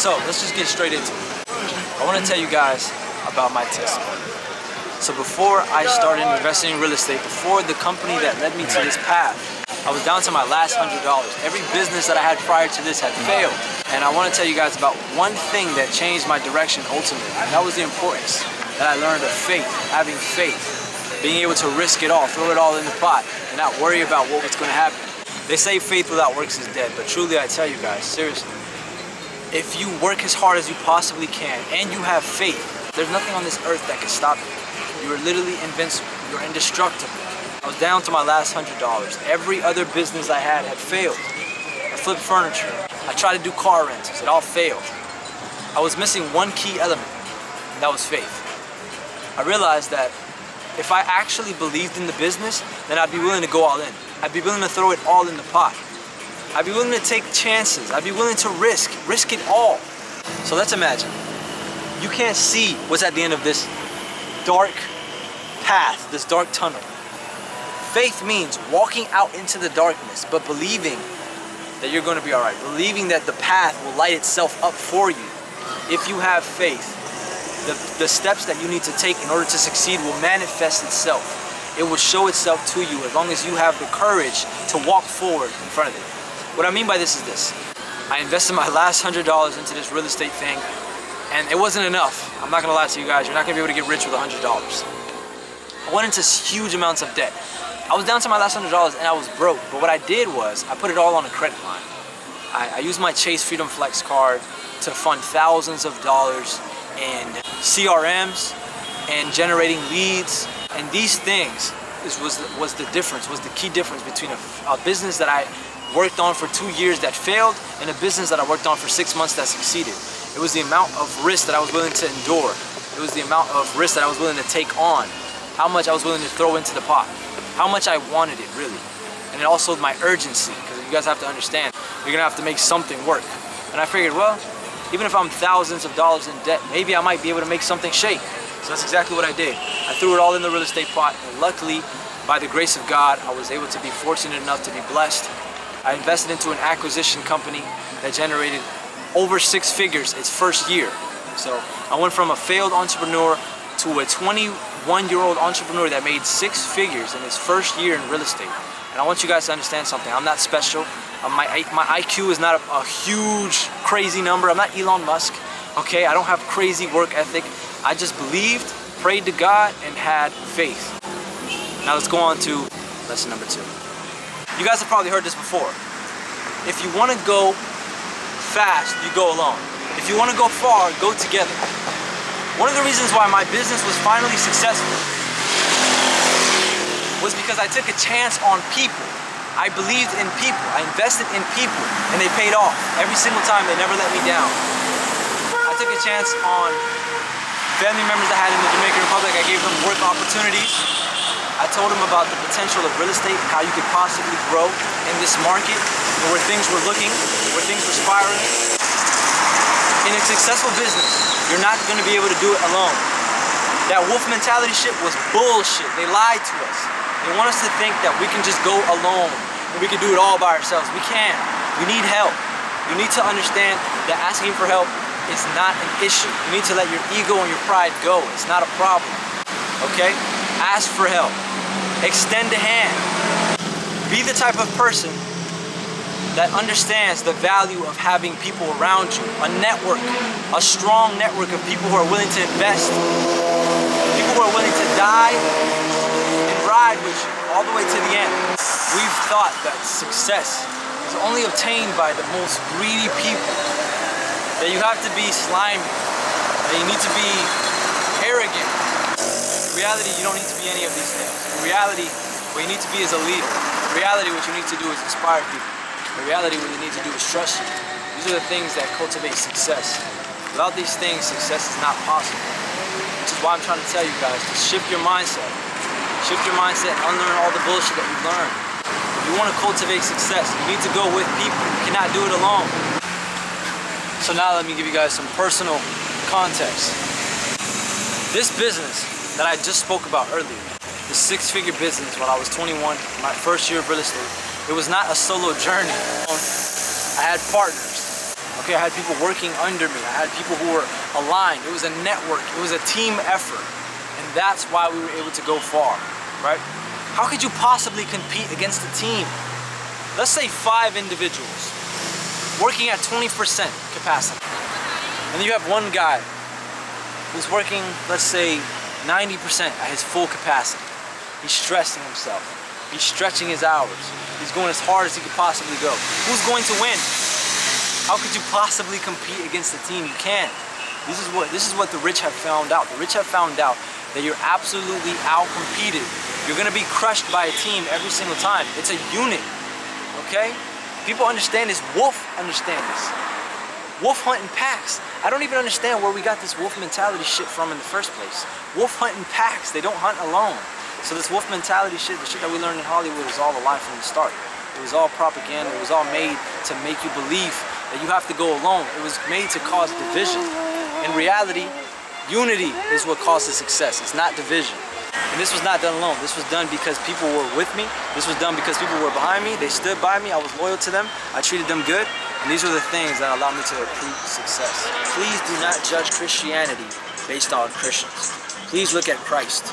So let's just get straight into it. I want to tell you guys about my testimony. So before I started investing in real estate, before the company that led me to this path, I was down to my last $100. Every business that I had prior to this had failed. And I want to tell you guys about one thing that changed my direction ultimately. And that was the importance that I learned of faith, having faith, being able to risk it all, throw it all in the pot, and not worry about what was going to happen. They say faith without works is dead, but truly I tell you guys, seriously, if you work as hard as you possibly can and you have faith, there's nothing on this earth that can stop you. You are literally invincible. You're indestructible. I was down to my last $100. Every other business I had failed. I flipped furniture. I tried to do car rentals. It all failed. I was missing one key element, and that was faith. I realized that if I actually believed in the business, then I'd be willing to go all in. I'd be willing to throw it all in the pot. I'd be willing to take chances. I'd be willing to risk it all. So let's imagine, you can't see what's at the end of this dark path, this dark tunnel. Faith means walking out into the darkness, but believing that you're going to be all right. Believing that the path will light itself up for you. If you have faith, the steps that you need to take in order to succeed will manifest itself. It will show itself to you as long as you have the courage to walk forward in front of it. What I mean by this is this. I invested my last $100 into this real estate thing, and it wasn't enough. I'm not going to lie to you guys. You're not going to be able to get rich with $100. I went into huge amounts of debt. I was down to my last $100 and I was broke, but what I did was I put it all on a credit line. I used my Chase Freedom Flex card to fund thousands of dollars in CRMs and generating leads, and these things was the key difference between a business that I worked on for 2 years that failed and a business that I worked on for 6 months that succeeded. It was the amount of risk that I was willing to endure. It was the amount of risk that I was willing to take on, how much I was willing to throw into the pot, how much I wanted it really. And also my urgency, because you guys have to understand, you're gonna have to make something work. And I figured, well, even if I'm thousands of dollars in debt, maybe I might be able to make something shake. So that's exactly what I did. I threw it all in the real estate pot, and luckily, by the grace of God, I was able to be fortunate enough to be blessed. I invested into an acquisition company that generated over 6 figures its first year. So I went from a failed entrepreneur to a 21-year-old entrepreneur that made 6 figures in his first year in real estate. And I want you guys to understand something. I'm not special. My IQ is not a huge, crazy number. I'm not Elon Musk, okay? I don't have crazy work ethic. I just believed, prayed to God, and had faith. Now let's go on to lesson number 2. You guys have probably heard this before. If you want to go fast, you go alone. If you want to go far, go together. One of the reasons why my business was finally successful was because I took a chance on people. I believed in people. I invested in people, and they paid off. Every single time, they never let me down. I took a chance on family members I had in the Dominican Republic. I gave them work opportunities. I told them about the potential of real estate, how you could possibly grow in this market, and where things were looking, where things were spiraling. In a successful business, you're not going to be able to do it alone. That wolf mentality shit was bullshit. They lied to us. They want us to think that we can just go alone and we can do it all by ourselves. We can't. We need help. You need to understand that asking for help is not an issue. You need to let your ego and your pride go. It's not a problem. Okay? Ask for help. Extend a hand. Be the type of person that understands the value of having people around you. A network. A strong network of people who are willing to invest. People who are willing to die and ride with you all the way to the end. We've thought that success is only obtained by the most greedy people. That you have to be slimy. That you need to be arrogant. In reality, you don't need to be any of these things. In reality, what you need to be is a leader. In reality, what you need to do is inspire people. In reality, what you need to do is trust you. These are the things that cultivate success. Without these things, success is not possible. Which is why I'm trying to tell you guys to shift your mindset. Shift your mindset and unlearn all the bullshit that you've learned. If you want to cultivate success, you need to go with people. You cannot do it alone. So now let me give you guys some personal context. This business that I just spoke about earlier, the 6-figure business when I was 21, my first year of real estate, it was not a solo journey. I had partners, Okay, I had people working under me. I had people who were aligned. It was a network. It was a team effort. And that's why we were able to go far, right? How could you possibly compete against a team? Let's say 5 individuals working at 20% capacity. And then you have one guy who's working, let's say, 90% at his full capacity. He's stressing himself. He's stretching his hours. He's going as hard as he could possibly go. Who's going to win? How could you possibly compete against the team? You can't. This is what the rich have found out. The rich have found out that you're absolutely out-competed. You're gonna be crushed by a team every single time. It's a unit, okay? People understand this. Wolf understand this. Wolf hunt in packs. I don't even understand where we got this wolf mentality shit from in the first place. Wolf hunt in packs. They don't hunt alone. So this wolf mentality shit, the shit that we learned in Hollywood, is all a lie from the start. It was all propaganda. It was all made to make you believe that you have to go alone. It was made to cause division. In reality, unity is what causes success. It's not division. And this was not done alone. This was done because people were with me. This was done because people were behind me. They stood by me. I was loyal to them. I treated them good. And these are the things that allowed me to achieve success. Please do not judge Christianity based on Christians. Please look at Christ.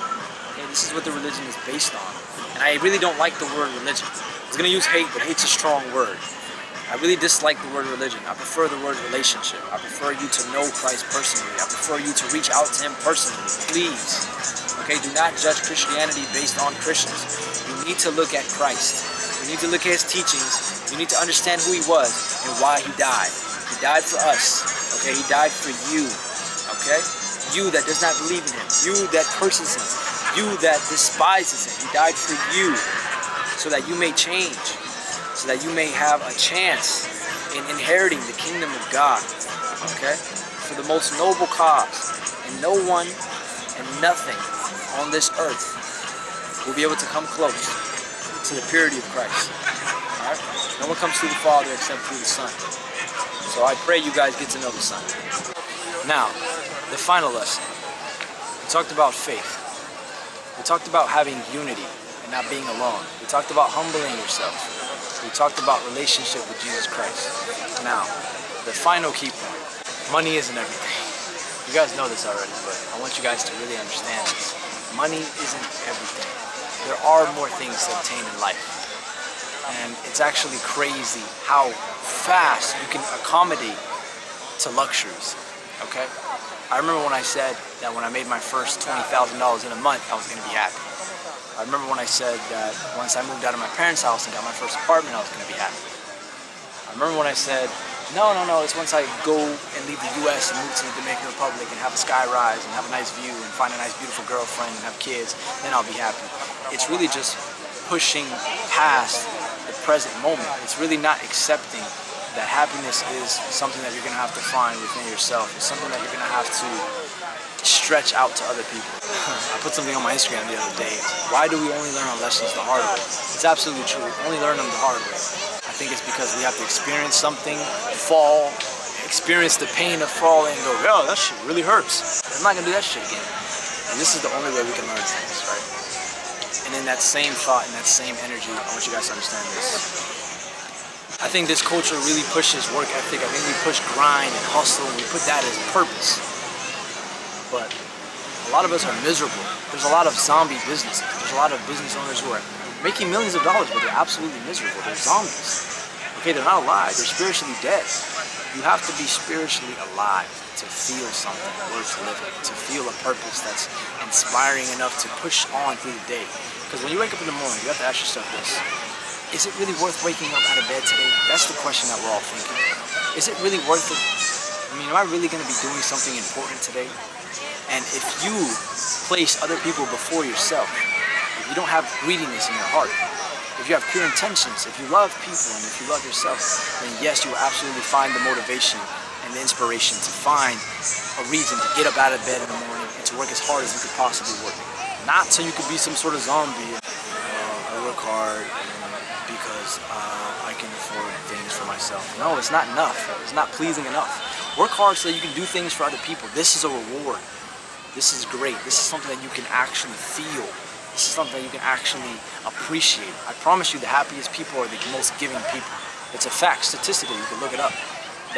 Okay, this is what the religion is based on. And I really don't like the word religion. I was gonna use hate, but hate's a strong word. I really dislike the word religion. I prefer the word relationship. I prefer you to know Christ personally. I prefer you to reach out to him personally. Please. Okay, do not judge Christianity based on Christians. You need to look at Christ. You need to look at his teachings. You need to understand who he was and why he died. He died for us. Okay, he died for you. Okay? You that does not believe in him. You that curses him. You that despises him. He died for you so that you may change. So that you may have a chance in inheriting the kingdom of God. Okay? For the most noble cause. And no one and nothing on this earth will be able to come close to the purity of Christ. Alright? No one comes through the Father except through the Son. So I pray you guys get to know the Son. Now, the final lesson. We talked about faith. We talked about having unity and not being alone. We talked about humbling yourself. We talked about relationship with Jesus Christ. Now, the final key point. Money isn't everything. You guys know this already, but I want you guys to really understand this. Money isn't everything. There are more things to obtain in life. And it's actually crazy how fast you can accommodate to luxuries, okay? I remember when I said that when I made my first $20,000 in a month, I was gonna be happy. I remember when I said that once I moved out of my parents' house and got my first apartment, I was gonna be happy. I remember when I said, no, it's once I go and leave the US and move to the Dominican Republic and have a sky rise and have a nice view and find a nice beautiful girlfriend and have kids, then I'll be happy. It's really just pushing past the present moment. It's really not accepting that happiness is something that you're gonna have to find within yourself. It's something that you're gonna have to stretch out to other people. I put something on my Instagram the other day. Why do we only learn our lessons the hard way? It's absolutely true. We only learn them the hard way. I think it's because we have to experience something, fall, experience the pain of falling, and go, yo, that shit really hurts. I'm not gonna do that shit again. And this is the only way we can learn things, right? And in that same thought, in that same energy, I want you guys to understand this. I think this culture really pushes work ethic. I think we push grind and hustle, and we put that as purpose. But a lot of us are miserable. There's a lot of zombie businesses. There's a lot of business owners who are making millions of dollars, but they're absolutely miserable. They're zombies. Okay, they're not alive. They're spiritually dead. You have to be spiritually alive to feel something worth living, to feel a purpose that's inspiring enough to push on through the day. Because when you wake up in the morning, you have to ask yourself this. Is it really worth waking up out of bed today? That's the question that we're all thinking. Is it really worth it? I mean, am I really going to be doing something important today? And if you place other people before yourself, if you don't have greediness in your heart, if you have pure intentions, if you love people and if you love yourself, then yes, you will absolutely find the motivation and the inspiration to find a reason to get up out of bed in the morning and to work as hard as you could possibly work. Not so you could be some sort of zombie. I work hard because I can afford things for myself. No, it's not enough. It's not pleasing enough. Work hard so that you can do things for other people. This is a reward. This is great. This is something that you can actually feel. This is something that you can actually appreciate. I promise you the happiest people are the most giving people. It's a fact. Statistically, you can look it up.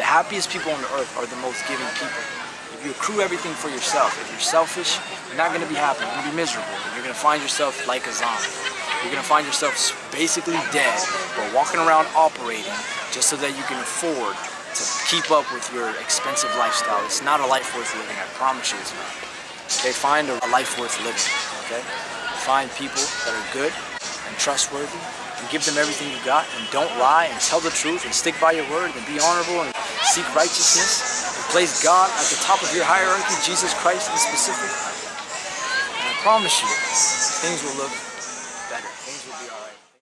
The happiest people on the earth are the most giving people. If you accrue everything for yourself, if you're selfish, you're not going to be happy. You're going to be miserable. You're going to find yourself like a zombie. You're going to find yourself basically dead, but walking around operating just so that you can afford to keep up with your expensive lifestyle. It's not a life worth living, I promise you it's not. Okay, find a life worth living, okay? Find people that are good and trustworthy and give them everything you got, and don't lie, and tell the truth, and stick by your word, and be honorable, and seek righteousness, and place God at the top of your hierarchy, Jesus Christ in specific. And I promise you, things will look